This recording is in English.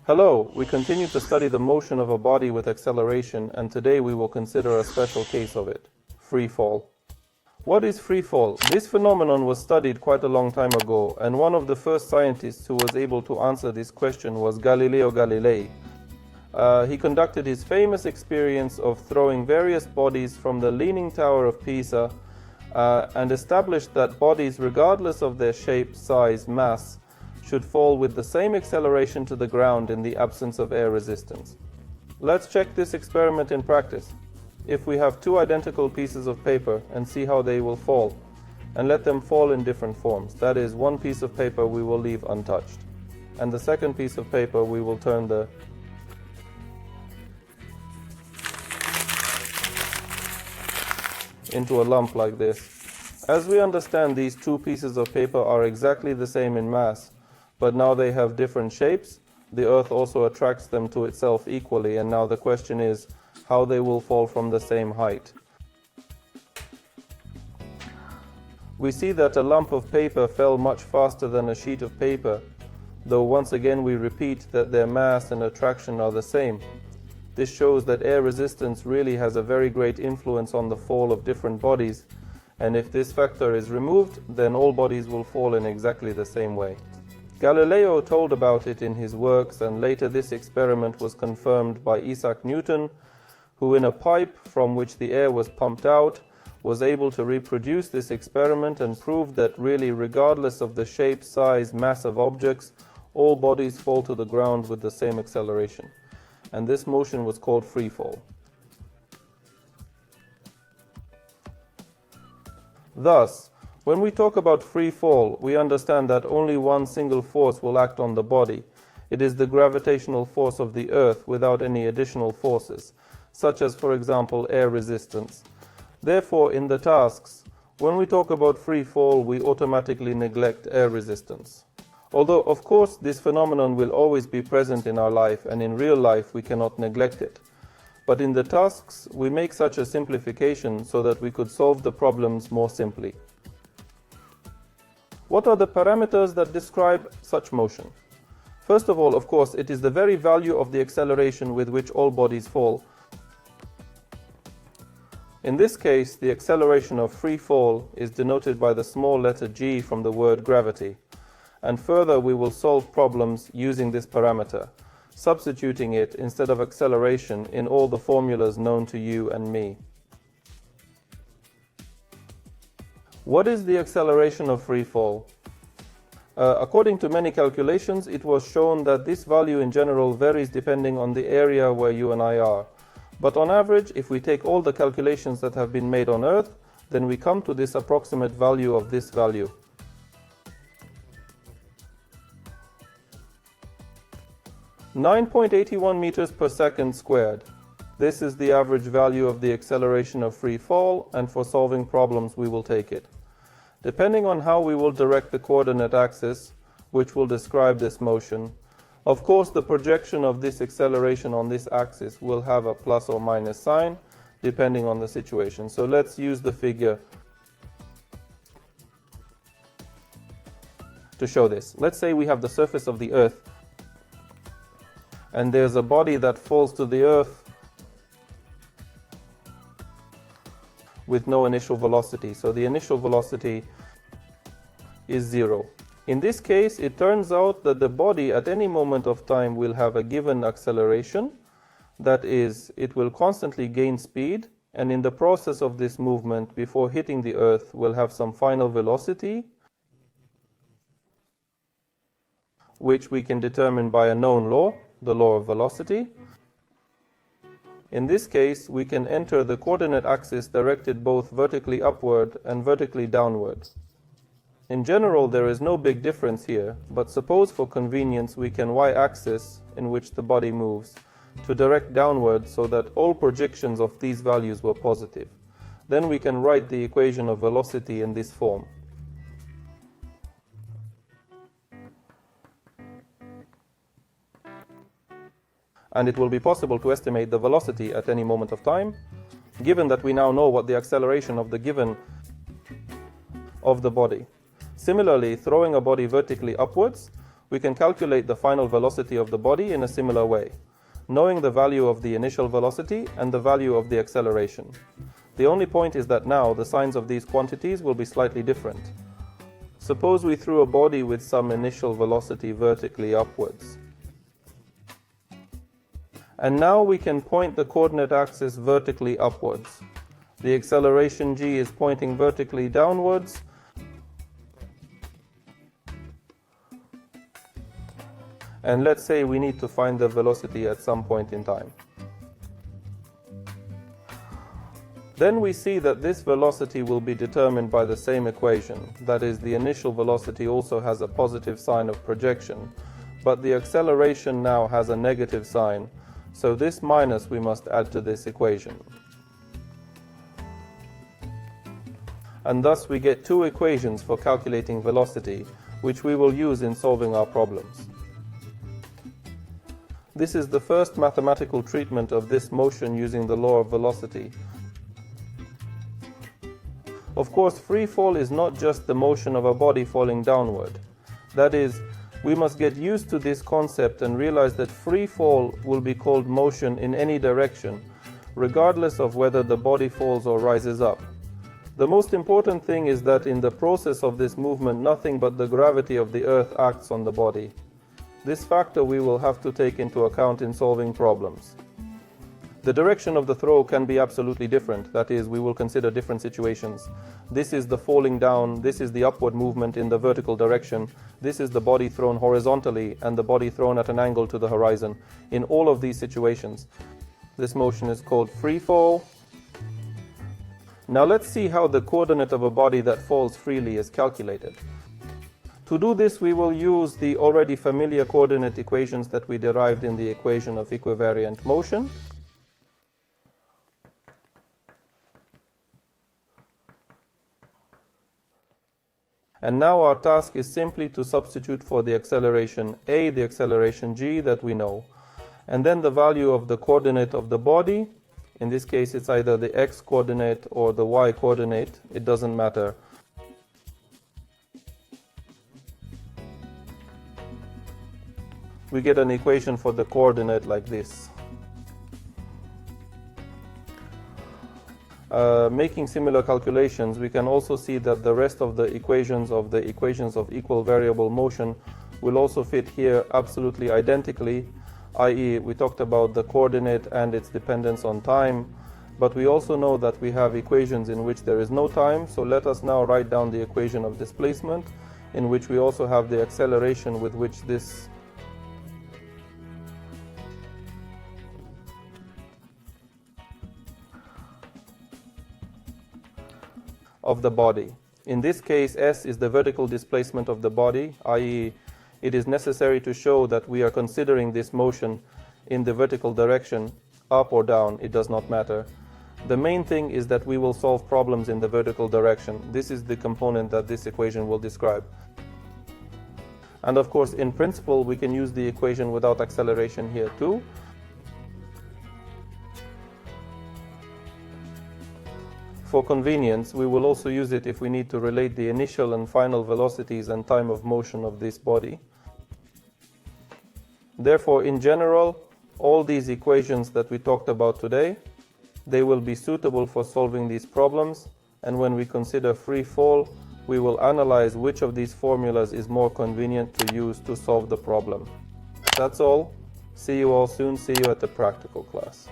Hello, we continue to study the motion of a body with acceleration, and today we will consider a special case of it, free fall. What is free fall? This phenomenon was studied quite a long time ago, and one of the first scientists who was able to answer this question was Galileo Galilei. He conducted his famous experience of throwing various bodies from the Leaning Tower of Pisa and established that bodies, regardless of their shape, size, mass, should fall with the same acceleration to the ground in the absence of air resistance. Let's check this experiment in practice. If we have two identical pieces of paper and see how they will fall, and let them fall in different forms. That is, one piece of paper we will leave untouched, and the second piece of paper we will turn into a lump like this. As we understand, these two pieces of paper are exactly the same in mass, but now they have different shapes. The Earth also attracts them to itself equally, and now the question is how they will fall from the same height. We see that a lump of paper fell much faster than a sheet of paper, though once again we repeat that their mass and attraction are the same. This shows that air resistance really has a very great influence on the fall of different bodies, and if this factor is removed, then all bodies will fall in exactly the same way. Galileo told about it in his works, and later this experiment was confirmed by Isaac Newton, who in a pipe from which the air was pumped out was able to reproduce this experiment and prove that really, regardless of the shape, size, mass of objects, all bodies fall to the ground with the same acceleration. And this motion was called free fall. Thus, when we talk about free fall, we understand that only one single force will act on the body. It is the gravitational force of the Earth without any additional forces, such as, for example, air resistance. Therefore, in the tasks, when we talk about free fall, we automatically neglect air resistance. Although, of course, this phenomenon will always be present in our life, and in real life we cannot neglect it. But in the tasks, we make such a simplification so that we could solve the problems more simply. What are the parameters that describe such motion? First of all, of course, it is the very value of the acceleration with which all bodies fall. In this case, the acceleration of free fall is denoted by the small letter g from the word gravity. And further, we will solve problems using this parameter, substituting it instead of acceleration in all the formulas known to you and me. What is the acceleration of free fall? According to many calculations, it was shown that this value in general varies depending on the area where you and I are. But on average, if we take all the calculations that have been made on Earth, then we come to this approximate value of this value. (9.81 meters per second squared). This is the average value of the acceleration of free fall, and for solving problems we will take it. Depending on how we will direct the coordinate axis, which will describe this motion, of course the projection of this acceleration on this axis will have a plus or minus sign, depending on the situation. So let's use the figure to show this. Let's say we have the surface of the Earth, and there's a body that falls to the Earth with no initial velocity. So the initial velocity is 0. In this case, it turns out that the body at any moment of time will have a given acceleration. That is, it will constantly gain speed, and in the process of this movement, before hitting the Earth, will have some final velocity, which we can determine by a known law, the law of velocity. In this case, we can enter the coordinate axis directed both vertically upward and vertically downward. In general, there is no big difference here, but suppose for convenience we can y-axis, in which the body moves, to direct downward so that all projections of these values were positive. Then we can write the equation of velocity in this form. And it will be possible to estimate the velocity at any moment of time, given that we now know what the acceleration of the given of the body. Similarly, throwing a body vertically upwards, We can calculate the final velocity of the body in a similar way, knowing the value of the initial velocity and the value of the acceleration. The only point is that now the signs of these quantities will be slightly different. Suppose we threw a body with some initial velocity vertically upwards. And now we can point the coordinate axis vertically upwards. The acceleration g is pointing vertically downwards. And let's say we need to find the velocity at some point in time. Then we see that this velocity will be determined by the same equation. That is, the initial velocity also has a positive sign of projection, but the acceleration now has a negative sign. So this minus we must add to this equation. And thus we get two equations for calculating velocity, which we will use in solving our problems. This is the first mathematical treatment of this motion using the law of velocity. Of course, free fall is not just the motion of a body falling downward. That is, we must get used to this concept and realize that free fall will be called motion in any direction, regardless of whether the body falls or rises up. The most important thing is that in the process of this movement, nothing but the gravity of the earth acts on the body. This factor we will have to take into account in solving problems. The direction of the throw can be absolutely different. That is, we will consider different situations. This is the falling down, this is the upward movement in the vertical direction, this is the body thrown horizontally and the body thrown at an angle to the horizon. In all of these situations, this motion is called free fall. Now let's see how the coordinate of a body that falls freely is calculated. To do this, we will use the already familiar coordinate equations that we derived in the equation of equivariant motion. And now our task is simply to substitute for the acceleration a, the acceleration g that we know, and then the value of the coordinate of the body. In this case, it's either the x coordinate or the y coordinate. It doesn't matter. We get an equation for the coordinate like this. Making similar calculations, we can also see that the rest of the equations of equal variable motion will also fit here absolutely identically, i.e. we talked about the coordinate and its dependence on time, but we also know that we have equations in which there is no time, so let us now write down the equation of displacement, in which we also have the acceleration with which this of the body. In this case, s is the vertical displacement of the body, i.e. it is necessary to show that we are considering this motion in the vertical direction, up or down, it does not matter. The main thing is that we will solve problems in the vertical direction. This is the component that this equation will describe. And of course, in principle, we can use the equation without acceleration here too. For convenience, we will also use it if we need to relate the initial and final velocities and time of motion of this body. Therefore, in general, all these equations that we talked about today, they will be suitable for solving these problems, and when we consider free fall, we will analyze which of these formulas is more convenient to use to solve the problem. That's all. See you all soon. See you at the practical class.